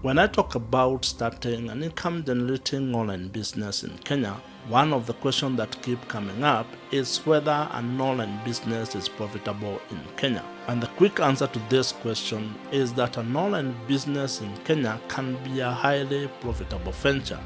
When I talk about starting an income-generating online business in Kenya, one of the questions that keep coming up is whether an online business is profitable in Kenya. And the quick answer to this question is that an online business in Kenya can be a highly profitable venture.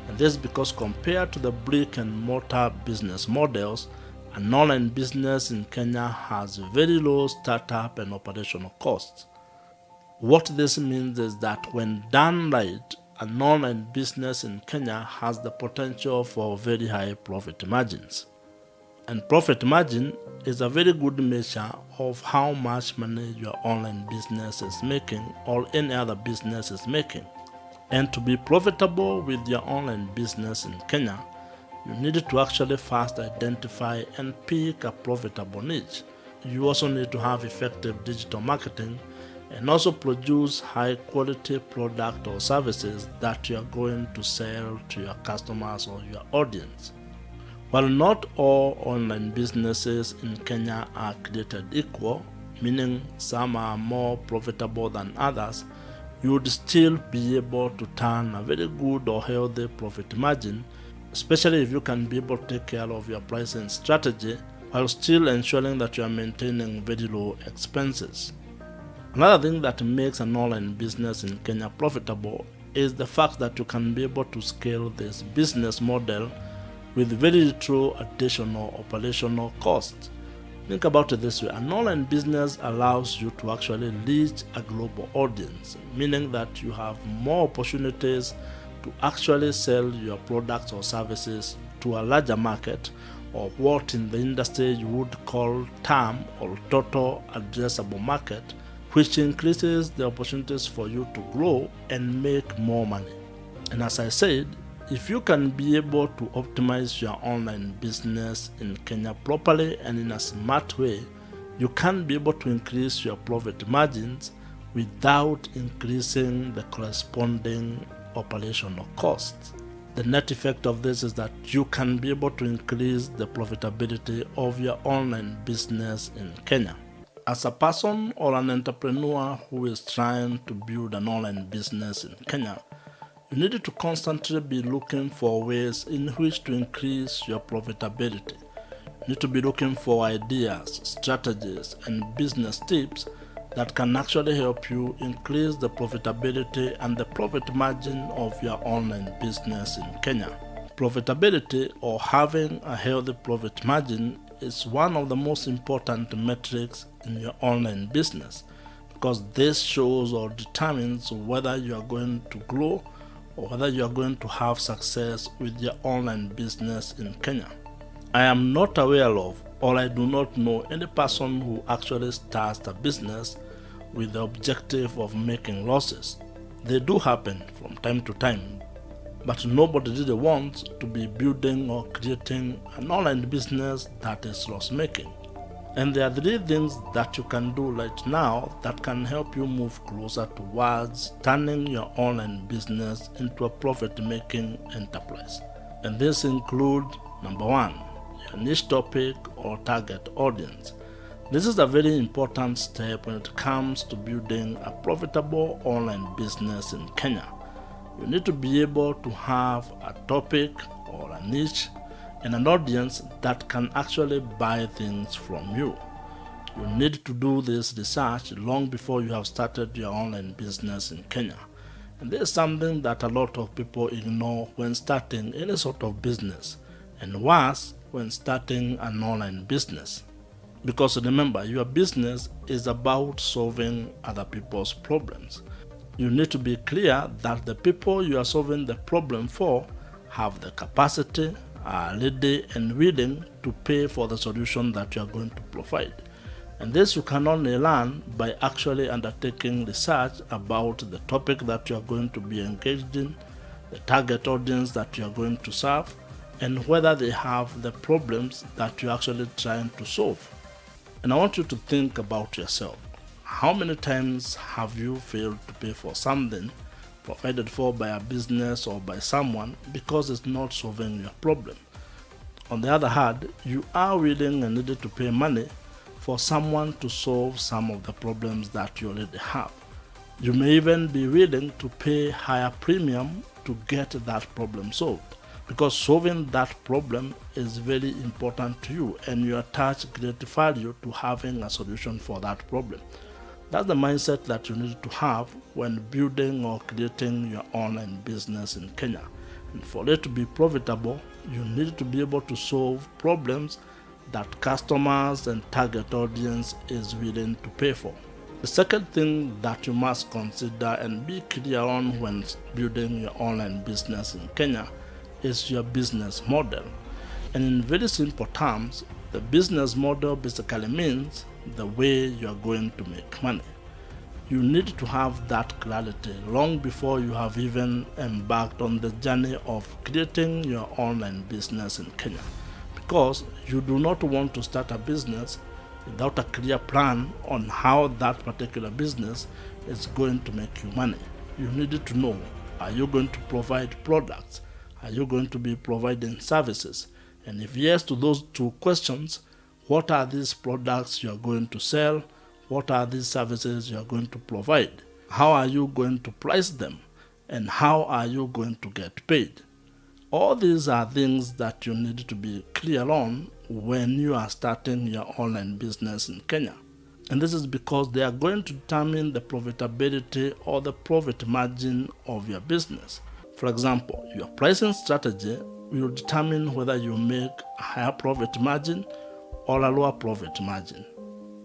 And this is because compared to the brick and mortar business models, an online business in Kenya has very low startup and operational costs. What this means is that when done right, an online business in Kenya has the potential for very high profit margins. And profit margin is a very good measure of how much money your online business is making or any other business is making. And to be profitable with your online business in Kenya, you need to actually first identify and pick a profitable niche. You also need to have effective digital marketing and also produce high quality product or services that you are going to sell to your customers or your audience. While not all online businesses in Kenya are created equal, meaning some are more profitable than others, you would still be able to turn a very good or healthy profit margin, especially if you can be able to take care of your pricing strategy while still ensuring that you are maintaining very low expenses. Another thing that makes an online business in Kenya profitable is the fact that you can be able to scale this business model with very little additional operational costs. Think about it this way: an online business allows you to actually reach a global audience, meaning that you have more opportunities to actually sell your products or services to a larger market, or what in the industry you would call TAM or total addressable market, which increases the opportunities for you to grow and make more money. And as I said, if you can be able to optimize your online business in Kenya properly and in a smart way, you can be able to increase your profit margins without increasing the corresponding operational costs. The net effect of this is that you can be able to increase the profitability of your online business in Kenya. As a person or an entrepreneur who is trying to build an online business in Kenya, you need to constantly be looking for ways in which to increase your profitability. You need to be looking for ideas, strategies, and business tips that can actually help you increase the profitability and the profit margin of your online business in Kenya. Profitability, or having a healthy profit margin, is one of the most important metrics in your online business, because this shows or determines whether you are going to grow or whether you are going to have success with your online business in Kenya. I am not aware of, or I do not know any person who actually starts a business with the objective of making losses. They do happen from time to time, but nobody really wants to be building or creating an online business that is loss-making. And there are 3 things that you can do right now that can help you move closer towards turning your online business into a profit-making enterprise. And this includes, number 1, your niche topic or target audience. This is a very important step when it comes to building a profitable online business in Kenya. You need to be able to have a topic or a niche and an audience that can actually buy things from you. You need to do this research long before you have started your online business in Kenya. And this is something that a lot of people ignore when starting any sort of business, and worse, when starting an online business. Because remember, your business is about solving other people's problems. You need to be clear that the people you are solving the problem for have the capacity, are ready and willing to pay for the solution that you are going to provide. And this you can only learn by actually undertaking research about the topic that you are going to be engaged in, the target audience that you are going to serve, and whether they have the problems that you're actually trying to solve. And I want you to think about yourself. How many times have you failed to pay for something provided for by a business or by someone because it's not solving your problem? On the other hand, you are willing and needed to pay money for someone to solve some of the problems that you already have. You may even be willing to pay higher premium to get that problem solved, because solving that problem is very important to you and you attach great value to having a solution for that problem. That's the mindset that you need to have when building or creating your online business in Kenya. And for it to be profitable, you need to be able to solve problems that customers and target audience is willing to pay for. The second thing that you must consider and be clear on when building your online business in Kenya is your business model. And in very simple terms, the business model basically means the way you are going to make money. You need to have that clarity long before you have even embarked on the journey of creating your online business in Kenya, because you do not want to start a business without a clear plan on how that particular business is going to make you money. You need to know, are you going to provide products? Are you going to be providing services? And if yes to those two questions, what are these products you are going to sell? What are these services you are going to provide? How are you going to price them? And how are you going to get paid? All these are things that you need to be clear on when you are starting your online business in Kenya. And this is because they are going to determine the profitability or the profit margin of your business. For example, your pricing strategy will determine whether you make a higher profit margin or a lower profit margin.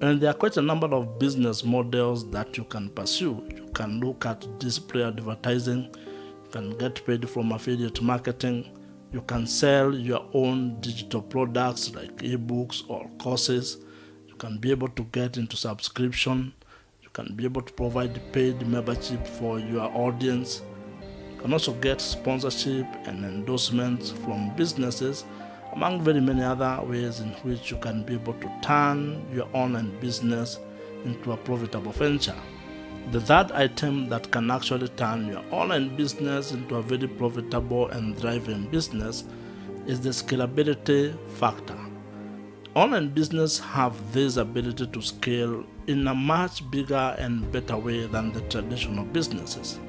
And there are quite a number of business models that you can pursue. You can look at display advertising, you can get paid from affiliate marketing, you can sell your own digital products like ebooks or courses, you can be able to get into subscription, you can be able to provide paid membership for your audience, you can also get sponsorship and endorsements from businesses, among very many other ways in which you can be able to turn your online business into a profitable venture. The third item that can actually turn your online business into a very profitable and thriving business is the scalability factor. Online business have this ability to scale in a much bigger and better way than the traditional businesses.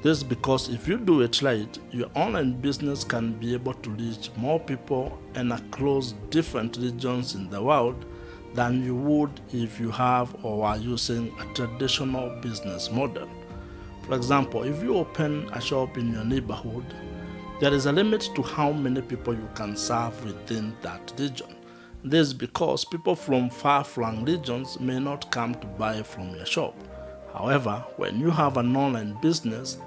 This is because if you do it right, your online business can be able to reach more people and across different regions in the world than you would if you have or are using a traditional business model. For example, if you open a shop in your neighborhood, there is a limit to how many people you can serve within that region. This is because people from far-flung regions may not come to buy from your shop. However, when you have an online business,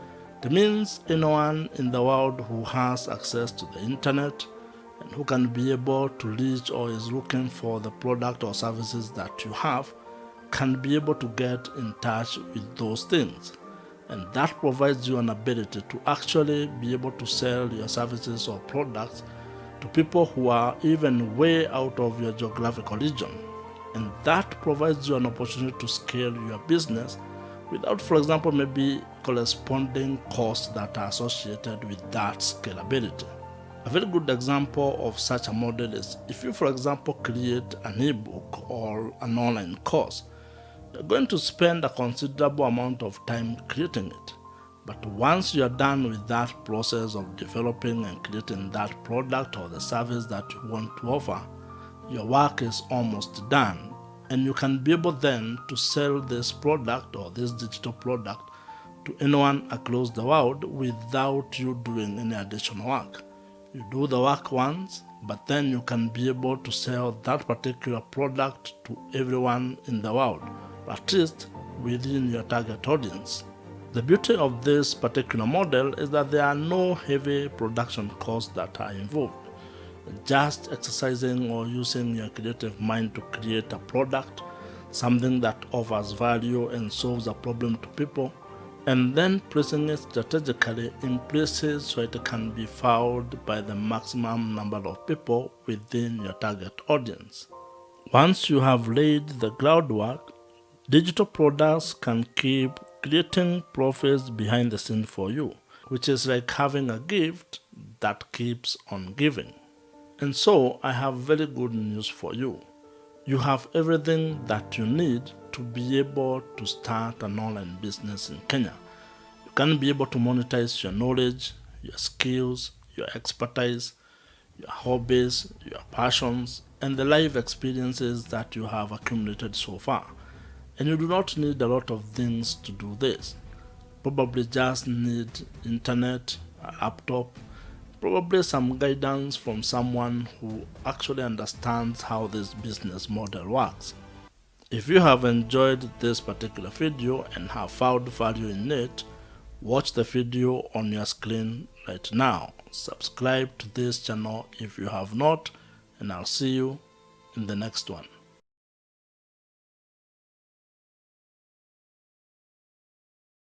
it means anyone in the world who has access to the internet and who can be able to reach or is looking for the product or services that you have can be able to get in touch with those things. And that provides you an ability to actually be able to sell your services or products to people who are even way out of your geographical region. And that provides you an opportunity to scale your business without, for example, maybe corresponding costs that are associated with that scalability. A very good example of such a model is if you, for example, create an ebook or an online course, you're going to spend a considerable amount of time creating it. But once you're done with that process of developing and creating that product or the service that you want to offer, your work is almost done. And you can be able then to sell this product or this digital product to anyone across the world without you doing any additional work. You do the work once, but then you can be able to sell that particular product to everyone in the world, at least within your target audience. The beauty of this particular model is that there are no heavy production costs that are involved. Just exercising or using your creative mind to create a product, something that offers value and solves a problem to people, and then placing it strategically in places so it can be found by the maximum number of people within your target audience. Once you have laid the groundwork, digital products can keep creating profits behind the scenes for you, which is like having a gift that keeps on giving. And so I have very good news for you. You have everything that you need to be able to start an online business in Kenya. You can be able to monetize your knowledge, your skills, your expertise, your hobbies, your passions, and the life experiences that you have accumulated so far. And you do not need a lot of things to do this. Probably just need internet, a laptop, probably some guidance from someone who actually understands how this business model works. If you have enjoyed this particular video and have found value in it, watch the video on your screen right now. Subscribe to this channel if you have not, and I'll see you in the next one.